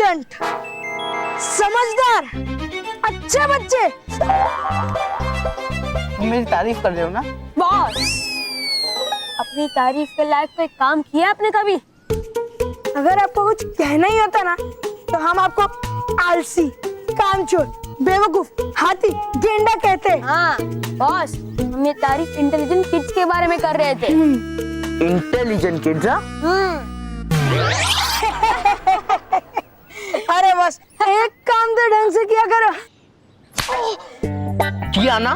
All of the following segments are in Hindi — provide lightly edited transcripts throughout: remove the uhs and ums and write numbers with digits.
इंटेलिजेंट, समझदार, अच्छे बच्चे। तुम मेरी तारीफ कर रहे हो ना? बॉस, अपनी तारीफ के लायक कोई काम किया आपने कभी? अगर आपको कुछ कहना ही होता ना तो हम आपको आलसी, कामचोर, बेवकूफ, हाथी, गेंडा कहते हैं। हाँ बॉस, हम ये तारीफ इंटेलिजेंट किड्स के बारे में कर रहे थे। Intelligent kids? अरे बस एक काम तो ढंग से किया करो। किया ना?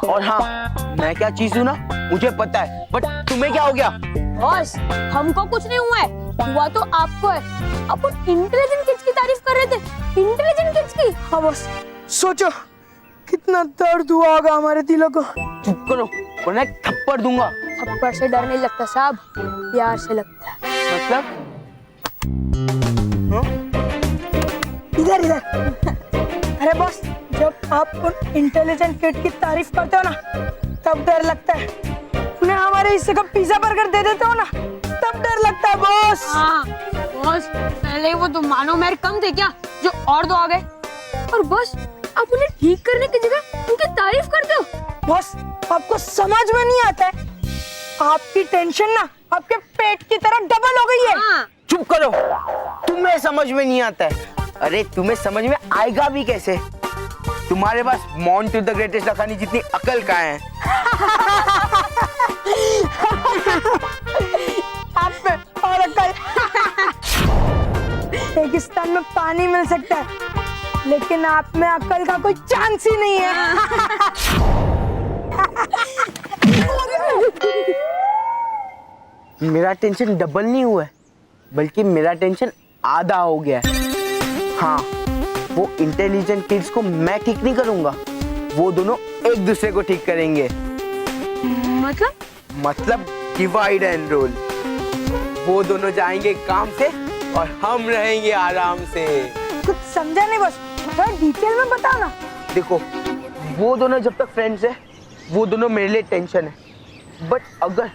और हाँ, मैं क्या चीज हूँ ना मुझे पता है, बट तुम्हें क्या हो गया? बॉस, हमको कुछ नहीं हुआ है, हुआ तो आपको है। आप इंटेलिजेंट किड्स की तारीफ कर रहे थे, इंटेलिजेंट किड्स की। हाँ बस सोचो कितना दर्द हुआ होगा हमारे दिलों को। चुप करो वरना एक थप्पड़ दूंगा। थप्पड़ से डर नहीं लगता साहब, प्यार से लगता है। मतलब? इधर इधर। अरे बॉस, जब आप उन इंटेलिजेंट किड की तारीफ करते हो ना तब डर लगता है। उन्हें हमारे हिस्से का पिज्जा बर्गर दे देते हो ना तब डर लगता है बॉस। हाँ बॉस, पहले वो तो मानो मेरे कम थे क्या जो और दो आ गए। और बॉस, आप उन्हें ठीक करने की जगह उनकी तारीफ करते हो। बॉस, आपको समझ में नहीं आता है, आपकी टेंशन ना आपके पेट की तरह डबल हो गई है। हाँ। चुप करो, तुम्हें समझ में नहीं आता है। अरे तुम्हें समझ में आएगा भी कैसे? तुम्हारे पास मॉन्ट टू द ग्रेटेस्ट लखानी जितनी अकल कहाँ है? आप में और अकल। रेगिस्तान में पानी मिल सकता है लेकिन आप में अकल का कोई चांस ही नहीं है। मेरा टेंशन डबल नहीं हुआ है, बल्कि मेरा टेंशन आधा हो गया है। हाँ, वो इंटेलिजेंट किड्स को मैं ठीक नहीं करूंगा, वो दोनों एक दूसरे को ठीक करेंगे। मतलब डिवाइड एंड रूल। वो दोनों जाएंगे काम से और हम रहेंगे आराम से। कुछ समझा नहीं बस, थोड़ा डिटेल में बताओ ना। देखो, वो दोनों जब तक फ्रेंड्स है वो दोनों मेरे लिए टेंशन है, बट अगर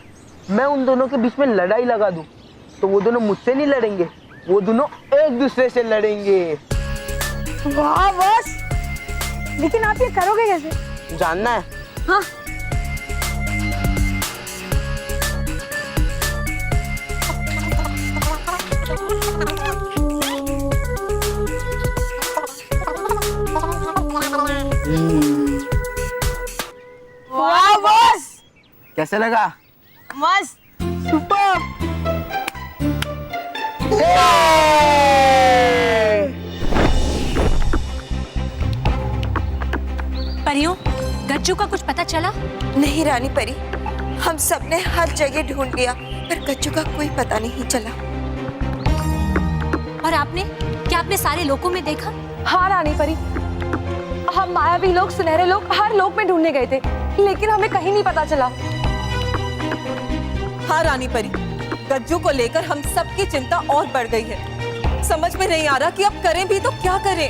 मैं उन दोनों के बीच में लड़ाई लगा दूं तो वो दोनों मुझसे नहीं लड़ेंगे, वो दोनों एक दूसरे से लड़ेंगे। वाह बॉस, लेकिन आप ये करोगे कैसे? जानना है? हाँ। वाह बॉस, कैसा लगा? मस्त। सुपर। परियों, गज्जू का कुछ पता चला? नहीं रानी परी, हम सबने हर जगह ढूंढ लिया पर गज्जू का कोई पता नहीं चला। और आपने, क्या आपने सारे लोकों में देखा? हाँ रानी परी, हम मायावी लोग, सुनहरे लोग, हर लोक में ढूंढने गए थे लेकिन हमें कहीं नहीं पता चला। हाँ रानी परी, गज्जू को लेकर हम सबकी चिंता और बढ़ गई है। समझ में नहीं आ रहा कि अब करें भी तो क्या करें।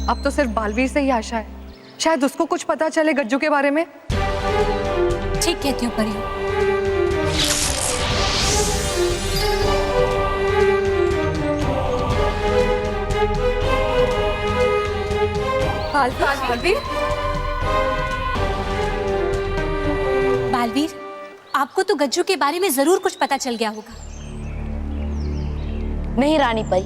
अब तो सिर्फ बालवीर से ही आशा है, शायद उसको कुछ पता चले गज्जू के बारे में। ठीक कहती हूँ परियों। बालवीर, बालवीर, आपको तो गज्जू के बारे में जरूर कुछ पता चल गया होगा। नहीं रानी परी,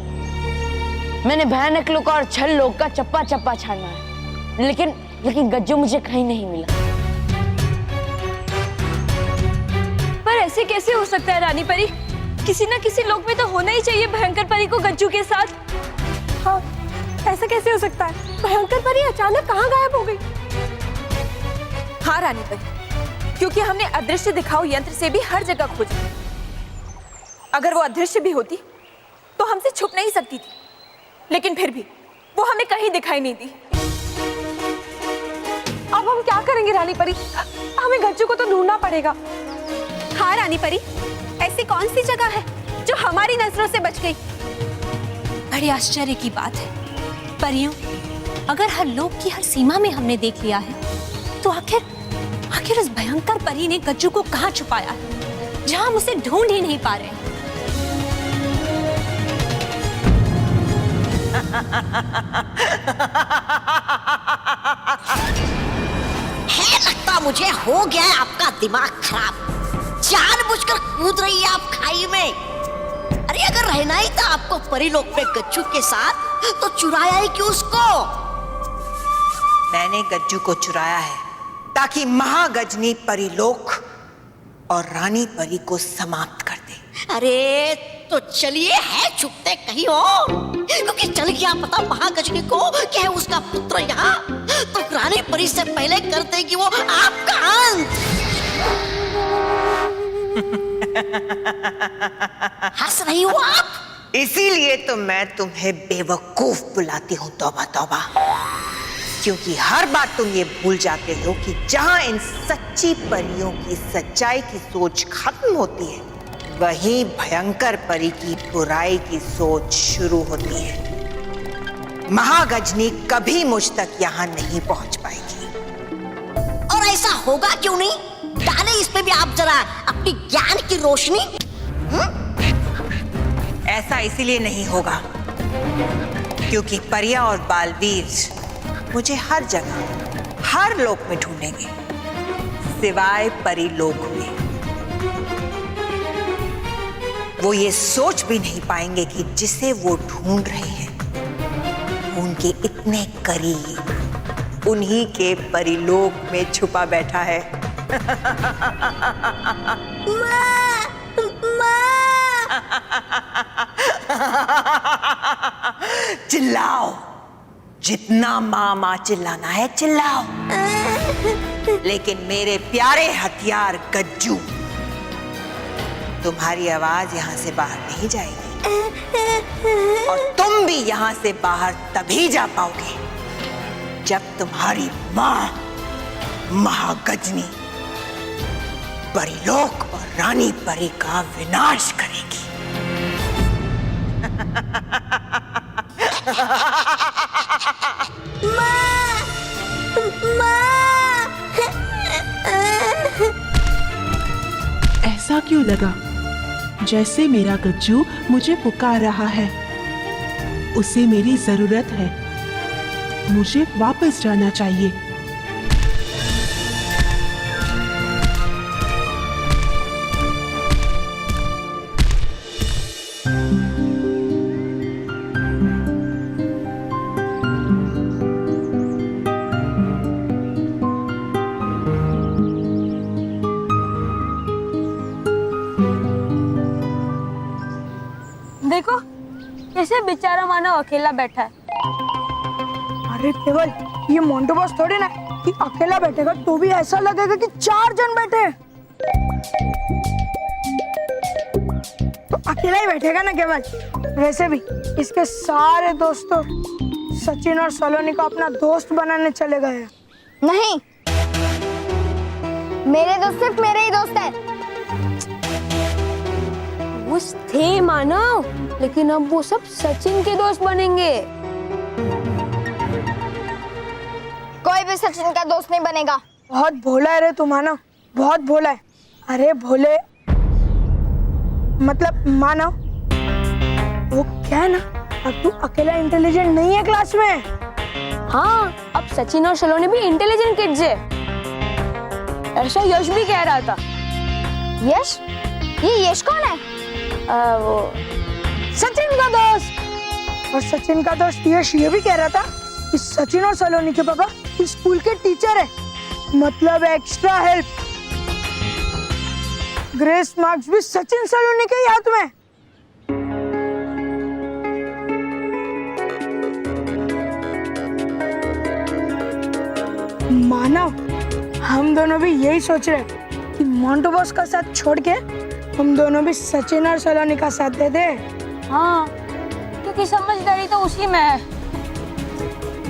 मैंने भयानक लोक और छल लोक का चप्पा चप्पा छाना है, लेकिन गज्जू मुझे कहीं नहीं मिला। पर ऐसे कैसे हो सकता है रानी परी? किसी न किसी लोक में तो होना ही चाहिए भयंकर परी को गज्जू के साथ। हाँ, ऐसा कैसे हो सकता है? भयंकर परी अचानक कहाँ गायब हो गई? हाँ रानी परी, क्योंकि हमने अदृश्य दिखाओ यंत्र से भी हर जगह खोजा। अगर वो अदृश्य भी होती तो हमसे छुप नहीं सकती थी, लेकिन फिर भी वो हमें कहीं दिखाई नहीं दी। अब हम क्या करेंगे रानी परी? हमें गज्जू को तो ढूंढना पड़ेगा। हाँ रानी परी, ऐसी कौन सी जगह है जो हमारी नजरों से बच गई? बड़े आश्चर्य की बात है परियों, अगर हर लोक की हर सीमा में हमने देख लिया है तो आखिर उस भयंकर परी ने गज्जू को कहाँ छुपाया है जहां हम उसे ढूंढ ही नहीं पा रहे। है लगता मुझे हो गया है आपका दिमाग खराब। जानबूझकर कूद रही है आप खाई में। अरे अगर रहना ही था आपको परीलोक में गज्जू के साथ तो चुराया ही क्यों उसको? मैंने गज्जू को चुराया है ताकि महागजनी परीलोक और रानी परी को समाप्त कर दे। अरे तो चलिए है छुपते कहीं और, क्योंकि चल गया पता महागजनी को कि है उसका पुत्र यहाँ, तो रानी परी से पहले कर देगी वो आपका अंत। हंस रही हो आप? इसीलिए तो मैं तुम्हें बेवकूफ बुलाती हूँ तौबा तौबा, क्योंकि हर बार तुम ये भूल जाते हो कि जहां इन सच्ची परियों की सच्चाई की सोच खत्म होती है, वहीं भयंकर परी की बुराई की सोच शुरू होती है। महागजनी कभी मुझ तक यहाँ नहीं पहुंच पाएगी। और ऐसा होगा क्यों नहीं? डाले इसमें भी आप जरा अपनी ज्ञान की रोशनी। ऐसा इसीलिए नहीं होगा क्योंकि परिया और बालवीर मुझे हर जगह हर लोक में ढूंढेंगे सिवाय परीलोक में। वो ये सोच भी नहीं पाएंगे कि जिसे वो ढूंढ रहे हैं उनके इतने करीब उन्हीं के परीलोक में छुपा बैठा है। चिल्लाओ, जितना माँ माँ चिल्लाना है चिल्लाओ, लेकिन मेरे प्यारे हथियार गज्जू, तुम्हारी आवाज यहाँ से बाहर नहीं जाएगी। और तुम भी यहाँ से बाहर तभी जा पाओगे जब तुम्हारी माँ महागजनी परीलोक और रानी परी का विनाश करेगी। ऐसा क्यों लगा जैसे मेरा गज्जू मुझे पुकार रहा है? उसे मेरी जरूरत है, मुझे वापस जाना चाहिए। देखो कैसे बेचारा मानव अकेला बैठा है। अरे केवल ये मोंटू बॉस थोड़ी ना कि अकेला बैठेगा, तो भी ऐसा लगेगा कि 4 जन बैठे हैं। तो अकेला ही बैठेगा ना केवल। वैसे भी इसके सारे दोस्तों सचिन और सलोनी को अपना दोस्त बनाने चले गए हैं। नहीं, मेरे दोस्त सिर्फ मेरे ही दोस्त हैं। वो थे मानव, लेकिन अब वो सब सचिन के दोस्त बनेंगे। कोई भी सचिन का दोस्त नहीं बनेगा। बहुत भोला है रे तू मानव, बहुत भोला है। अरे भोले मतलब मानव, वो क्या है ना, अब तू अकेला इंटेलिजेंट नहीं है क्लास में। हाँ, अब सचिन और सलोनी भी इंटेलिजेंट किड्स है, ऐसा यश भी कह रहा था। यश? ये यश कौन है? वो सचिन का दोस्त। और सचिन का दोस्त यश ये भी कह रहा था कि सचिन और सलोनी के पापा स्कूल के टीचर है, मतलब एक्स्ट्रा हेल्प। ग्रेस मार्क्स भी सचिन सलोनी के याद में। मानव, हम दोनों भी यही सोच रहे कि मोंटू बॉस का साथ छोड़ के हम दोनों भी सचिन और सलोनी का साथ दे दे। हाँ, क्योंकि समझदारी तो उसी में है।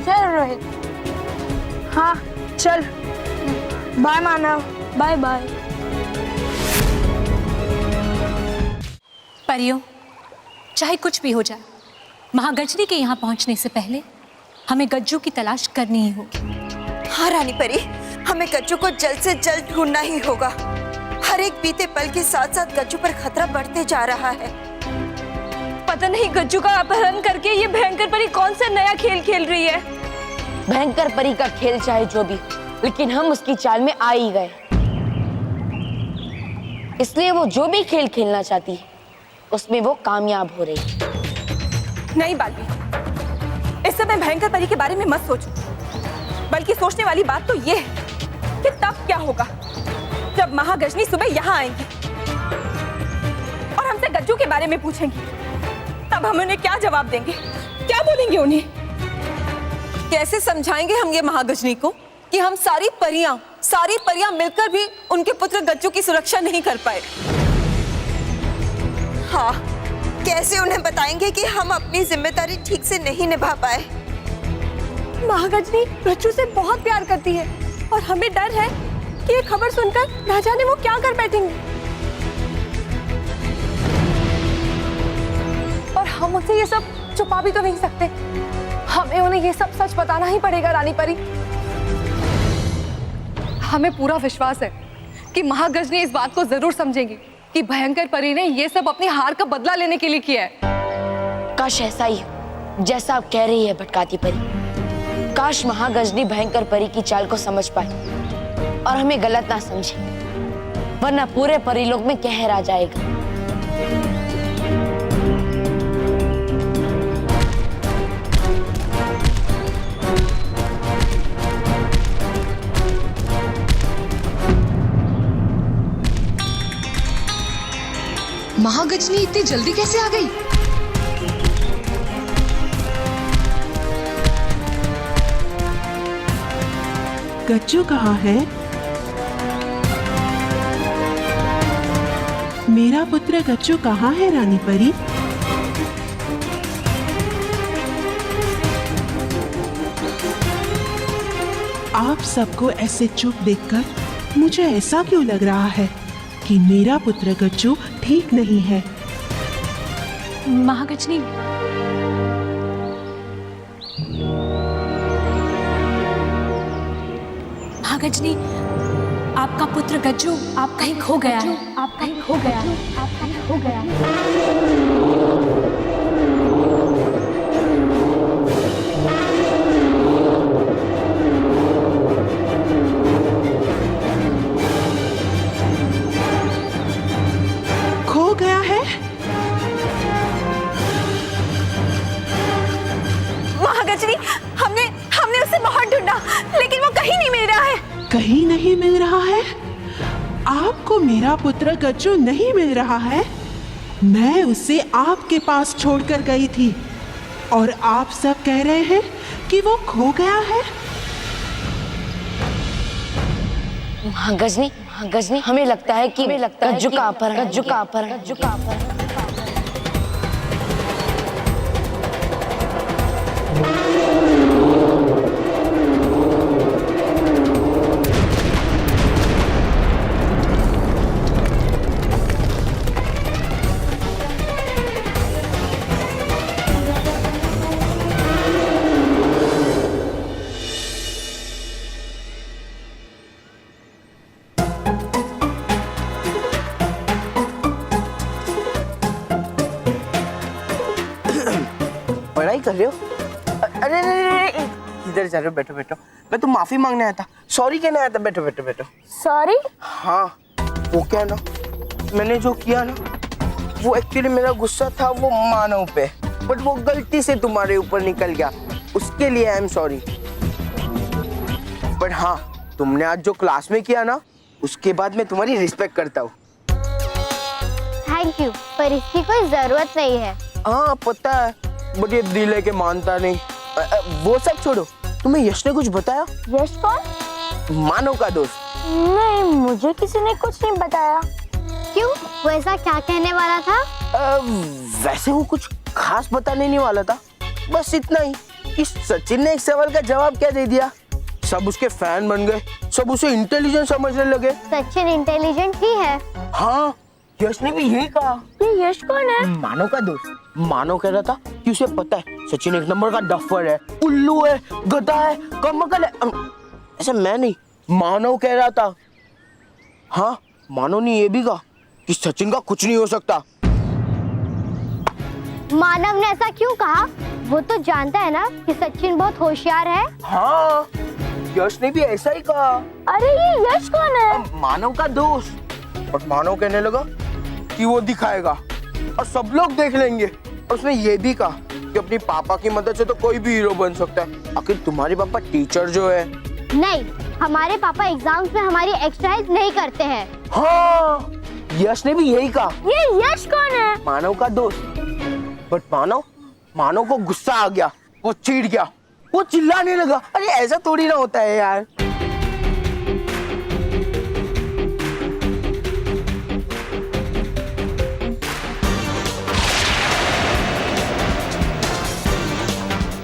चल रोहित। हाँ चल, बाय मानव। Bye bye. परियों, चाहे कुछ भी हो जाए, महागजनी के यहाँ पहुँचने से पहले हमें गज्जू की तलाश करनी ही होगी। हाँ रानी परी, हमें गज्जू को जल्द से जल्द ढूंढना ही होगा। हर एक बीते पल के साथ साथ गज्जू पर खतरा बढ़ते जा रहा है। पता नहीं गज्जू का अपहरण करके ये भयंकर परी कौन सा नया खेल खेल रही है। भयंकर परी का खेल चाहे जो भी, लेकिन हम उसकी चाल में आ ही गए। इसलिए वो जो भी खेल खेलना चाहती है उसमें वो कामयाब हो रही। नहीं बालवी, इस समय भयंकर परी के बारे में मत सोचो, बल्कि सोचने वाली बात तो ये है कि तब क्या होगा जब महागजनी सुबह यहाँ आएंगी और हमसे गज्जू के बारे में पूछेंगी। तब हम उन्हें क्या जवाब देंगे, क्या बोलेंगे उन्हें? कैसे समझाएंगे हम ये महागजनी को कि हम सारी परियां मिलकर भी उनके पुत्र गज्जू की सुरक्षा नहीं कर पाए? हाँ, कैसे उन्हें बताएंगे कि हम अपनी जिम्मेदारी ठीक से नहीं निभा पाए? महागजनी गज्जू से बहुत प्यार करती है और हमें डर है कि ये खबर सुनकर ना जाने वो क्या कर बैठेंगी। और हम उनसे ये सब छुपा भी तो नहीं सकते, हमें उन्हें ये सब सच बताना ही पड़ेगा। रानी परी, हमें पूरा विश्वास है कि महागजनी इस बात को जरूर समझेंगी कि भयंकर परी ने ये सब अपनी हार का बदला लेने के लिए किया है। काश ऐसा ही हो जैसा आप कह रही है भटकाती परी। काश महागजनी भयंकर परी की चाल को समझ पाए और हमें गलत ना समझे, वरना पूरे परीलोक में कहर आ जाएगा। महागजनी इतनी जल्दी कैसे आ गई? गज्जू कहाँ है? मेरा पुत्र गज्जू कहाँ है रानी परी? आप सबको ऐसे चुप देखकर मुझे ऐसा क्यों लग रहा है कि मेरा पुत्र गज्जू ठीक नहीं है? महागजनी, महागजनी, आपका पुत्र गज्जू आप कहीं खो गया है। आप कहीं खो गया है। आप कहीं खो गया है। खो गया है? महागजनी, हमने उसे बहुत ढूंढा, लेकिन वो कहीं नहीं मिल रहा है। कहीं नहीं मिल रहा है? आपको मेरा पुत्र गज्जू नहीं मिल रहा है? मैं उसे आपके पास छोड़कर गई थी और आप सब कह रहे हैं कि वो खो गया है। गजनी, हमें लगता है कि गज्जू का अपहरण। पढ़ाई कर रहे हो? अरे इधर जा रहे हो? बैठो बैठो, मैं तो माफी मांगने आया था, सॉरी कहने आया था। बैठो बैठो बैठो। सॉरी? हाँ, वो क्या ना, मैंने जो किया ना वो एक्चुअली मेरा गुस्सा था वो मानव पे, बट वो गलती से तुम्हारे ऊपर निकल गया, उसके लिए आई एम सॉरी। बट हाँ, तुमने आज जो क्लास में किया ना उसके बाद मैं तुम्हारी रिस्पेक्ट करता हूँ। थैंक यू, पर इसकी कोई जरूरत नहीं है। हाँ पता है, बट ये दिल है कि मानता नहीं। वो सब छोड़ो, तुम्हें यश ने कुछ बताया? यश कौन? मानव का दोस्त। नहीं, मुझे किसी ने कुछ नहीं बताया। क्यों, वो ऐसा क्या कहने वाला था? वैसे वो कुछ खास बताने नहीं वाला था, बस इतना ही कि सचिन ने एक सवाल का जवाब क्या दे दिया, सब उसके फैन बन गए, सब उसे इंटेलिजेंट समझने लगे। सचिन इंटेलिजेंट ही है। हाँ, यश ने भी यही कहा। ये यश कौन है? मानव का दोस्त। मानव कह रहा था कि उसे पता है सचिन एक नंबर का डफर है, उल्लू है, गधा है, कमकल है। ऐसा मैं नहीं, मानव कह रहा था। हाँ, मानव ने ये भी कहा कि सचिन का कुछ नहीं हो सकता। मानव ने ऐसा क्यों कहा? वो तो जानता है ना कि सचिन बहुत होशियार है। हाँ, यश ने भी ऐसा ही कहा। अरे ये यश कौन है? मानव का दोस्त। और मानव कहने लगा कि वो दिखाएगा और सब लोग देख लेंगे। और उसने ये भी कहा कि अपनी पापा की मदद से तो कोई भी हीरो बन सकता है। आखिर तुम्हारे पापा टीचर जो है। नहीं, हमारे पापा एग्जाम्स में हमारी एक्सरसाइज नहीं करते हैं। हाँ, यश ने भी यही कहा। ये यश कौन है? मानव का दोस्त। बट मानव को गुस्सा आ गया, वो चिढ़ गया, वो चिल्लाने लगा। अरे ऐसा थोड़ी ना होता है यार।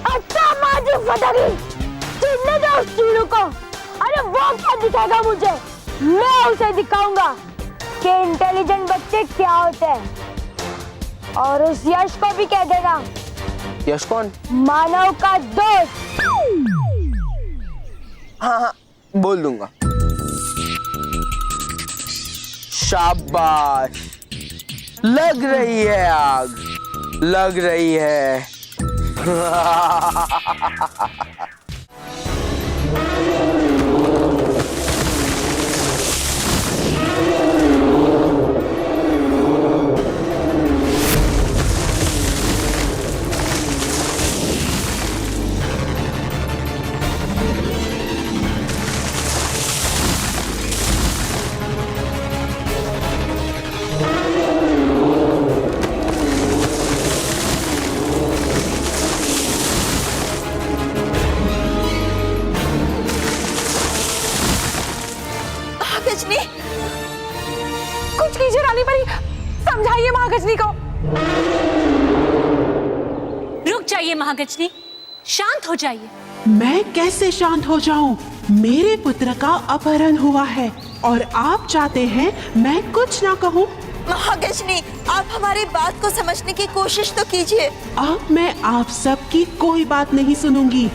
अच्छा माजू फटाकी, चिढ़ने दो उस चीड़ू को। अरे वो क्या दिखाएगा मुझे? मैं उसे दिखाऊंगा कि इंटेलिजेंट बच्चे क्या होते हैं। और उस यश को भी कह देना। यश कौन? मानव का दोस्त। हाँ, बोल दूंगा। शाबाश, लग रही है आग, लग रही है। महागजनी, कुछ कीजिए रानी परी, समझाइए महागजनी को। रुक जाइए महागजनी, शांत हो जाइए। मैं कैसे शांत हो जाऊं? मेरे पुत्र का अपहरण हुआ है और आप चाहते हैं मैं कुछ ना कहूं? महागजनी, आप हमारी बात को समझने की कोशिश तो कीजिए। अब मैं आप सबकी कोई बात नहीं सुनूंगी।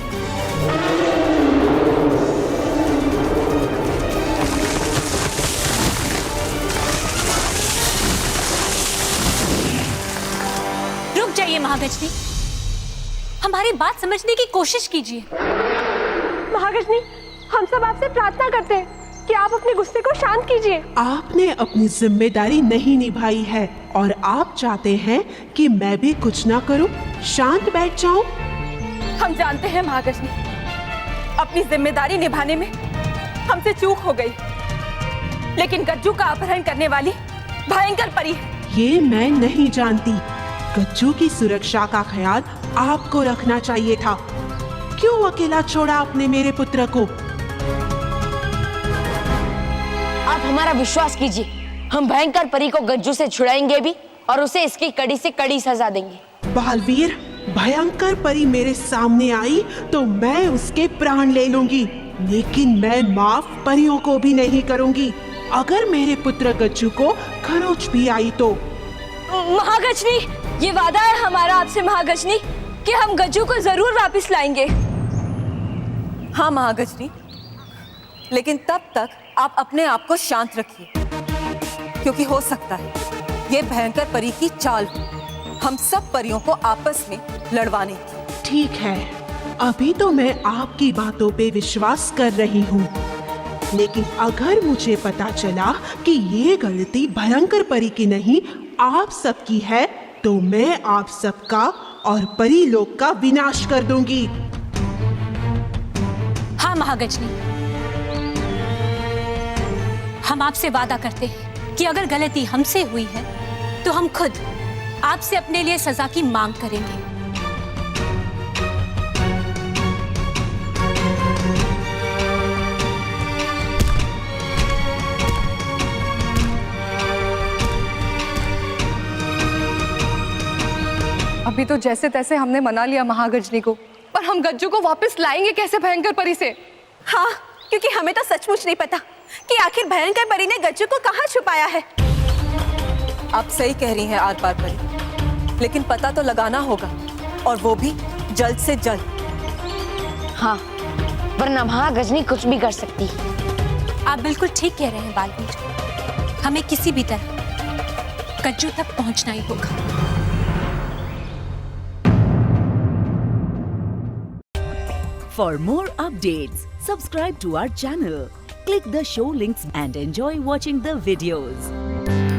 रुक जाइए महागजनी, हमारी बात समझने की कोशिश कीजिए। महागजनी, हम सब आपसे प्रार्थना करते हैं कि आप अपने गुस्से को शांत कीजिए। आपने अपनी जिम्मेदारी नहीं निभाई है और आप चाहते हैं कि मैं भी कुछ ना करूं, शांत बैठ जाऊं? हम जानते हैं महागजनी, अपनी जिम्मेदारी निभाने में हमसे चूक हो गई, लेकिन गज्जू का अपहरण करने वाली भयंकर परी है। ये मैं नहीं जानती। गज्जू की सुरक्षा का ख्याल आपको रखना चाहिए था। क्यों अकेला छोड़ा आपने मेरे पुत्र को? आप हमारा विश्वास कीजिए, हम भयंकर परी को गज्जू से छुड़ाएंगे भी और उसे इसकी कड़ी से कड़ी सजा देंगे। बालवीर, भयंकर परी मेरे सामने आई तो मैं उसके प्राण ले लूंगी, लेकिन मैं माफ परियों को भी नहीं करूंगी। अगर मेरे पुत्र गज्जू को खरोच भी आई तो। महागजनी, ये वादा है हमारा आपसे महागजनी कि हम गज्जू को जरूर वापस लाएंगे। हाँ महागजनी, लेकिन तब तक आप अपने आप को शांत रखिए, क्योंकि हो सकता है ये भयंकर परी की चाल हो, हम सब परियों को आपस में लड़वाने की। ठीक है, अभी तो मैं आपकी बातों पे विश्वास कर रही हूँ, लेकिन अगर मुझे पता चला कि ये गलती भयंकर परी की नहीं आप सबकी है, तो मैं आप सबका और परी लोक का विनाश कर दूंगी। हाँ महागजनी, हम आपसे वादा करते हैं कि अगर गलती हमसे हुई है तो हम खुद आपसे अपने लिए सजा की मांग करेंगे। अभी तो जैसे तैसे हमने मना लिया महागजनी को, पर हम गज्जू को वापस लाएंगे कैसे भयंकर परी से? हाँ, क्योंकि हमें तो सचमुच नहीं पता कि आखिर भयंकर परी ने गज्जू को कहाँ छुपाया है। आप सही कह रही हैं आर पार परी, लेकिन पता तो लगाना होगा, और वो भी जल्द से जल्द। हाँ, वरना महागजनी कुछ भी कर सकती। आप बिल्कुल ठीक कह रहे हैं बालवीर, हमें किसी भी तरह गज्जू तक पहुंचना ही होगा। For more updates, subscribe to our channel, click the show links and enjoy watching the videos.